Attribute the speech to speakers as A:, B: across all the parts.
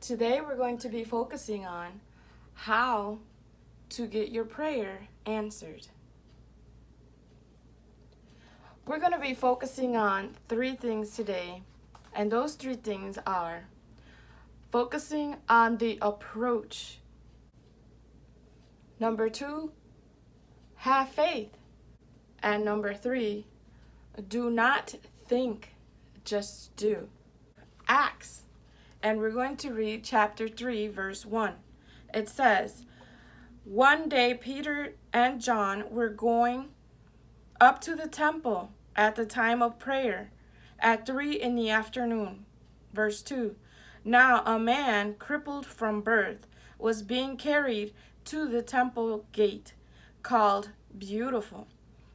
A: Today we're going to be focusing on how to get your prayer answered. We're going to be focusing on 3 things today, and those 3 things are focusing on the approach. Number 2, have faith. And number 3, do not think, just do. Acts. And we're going to read chapter 3, verse 1. It says, "One day Peter and John were going up to the temple at the time of prayer, at 3 in the afternoon." Verse 2, "Now a man crippled from birth was being carried to the temple gate, called Beautiful,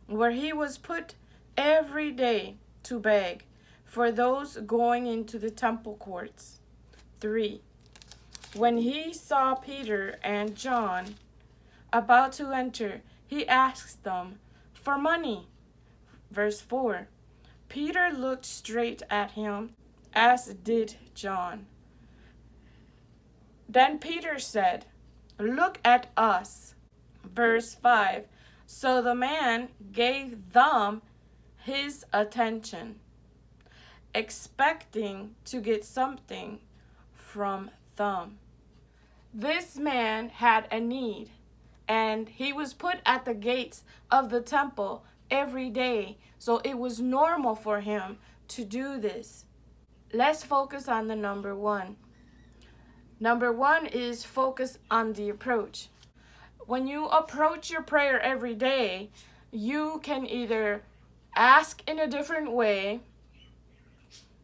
A: where he was put every day to beg for those going into the temple courts." 3. When he saw Peter and John about to enter, he asked them for money. Verse 4. Peter looked straight at him, as did John. Then Peter said, "Look at us." Verse 5. So the man gave them his attention, expecting to get something from them. This man had a need, and he was put at the gates of the temple every day, so it was normal for him to do this. Let's focus on the number 1. Number 1 is focus on the approach. When you approach your prayer every day, you can either ask in a different way,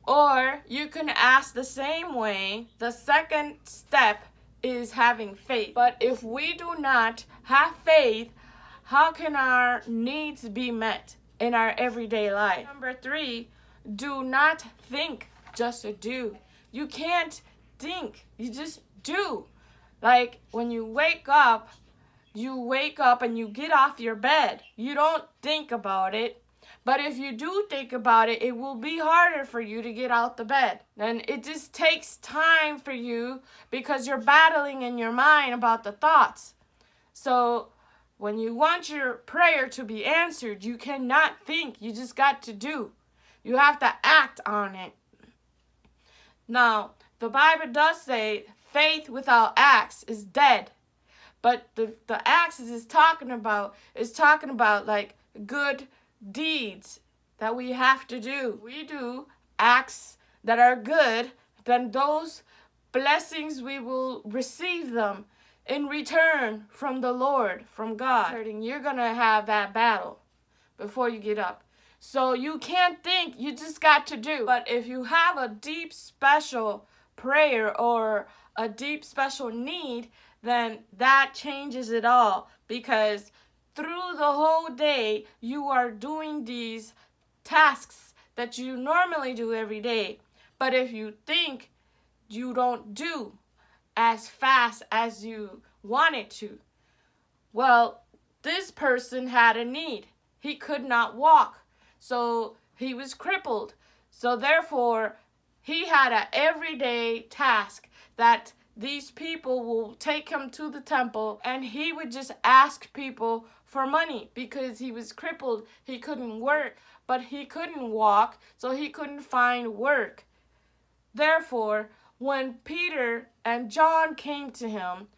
A: or you can ask the same way. The second step is having faith. But if we do not have faith, how can our needs be met in our everyday life? Number 3, do not think, just do. You can't think, you just do. Like when you wake up and you get off your bed. You don't think about it. But if you do think about it, it will be harder for you to get out the bed. And it just takes time for you because you're battling in your mind about the thoughts. So when you want your prayer to be answered, you cannot think. You just got to do. You have to act on it. Now, the Bible does say faith without acts is dead. But the acts is talking about like good deeds that we have to do. We do acts that are good, then those blessings we will receive them in return from the Lord, from God. You're gonna have that battle before you get up. So you can't think, you just got to do. But if you have a deep special prayer or a deep special need, then that changes it all, because through the whole day, you are doing these tasks that you normally do every day. But if you think, you don't do as fast as you wanted to. Well, this person had a need. He could not walk, so he was crippled. So therefore, he had an everyday task that these people will take him to the temple, and he would just ask people for money because he was crippled. He couldn't work, but he couldn't walk, so he couldn't find work. Therefore, when Peter and John came to him,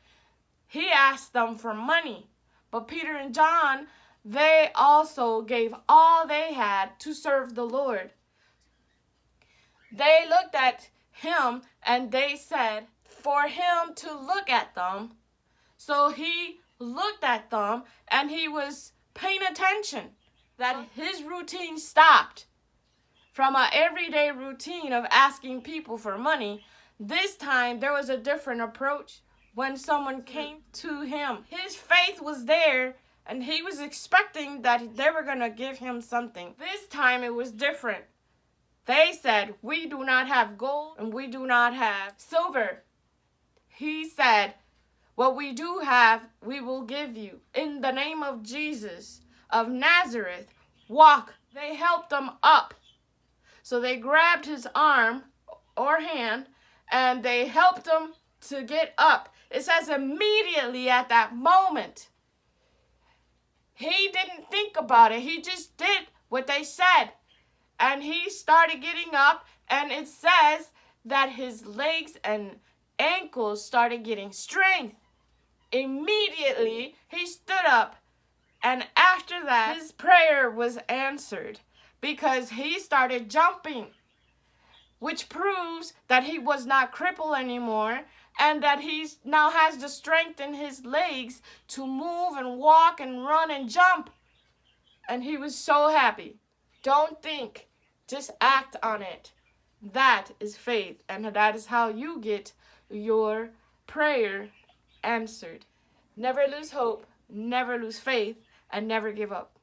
A: he asked them for money. But Peter and John, they also gave all they had to serve the Lord. They looked at him and they said for him to look at them. So he looked at them and he was paying attention, that his routine stopped from an everyday routine of asking people for money. This time there was a different approach when someone came to him. His faith was there and he was expecting that they were going to give him something. This time it was different. They said, "We do not have gold and we do not have silver." He said, "What we do have, we will give you. In the name of Jesus of Nazareth, walk." They helped him up. So they grabbed his arm or hand and they helped him to get up. It says immediately at that moment. He didn't think about it. He just did what they said. And he started getting up, and it says that his legs and ankles started getting strength. Immediately, he stood up, and after that, his prayer was answered because he started jumping, which proves that he was not crippled anymore and that he now has the strength in his legs to move and walk and run and jump. And he was so happy. Don't think, just act on it. That is faith, and that is how you get your prayer answered. Never lose hope, never lose faith, and never give up.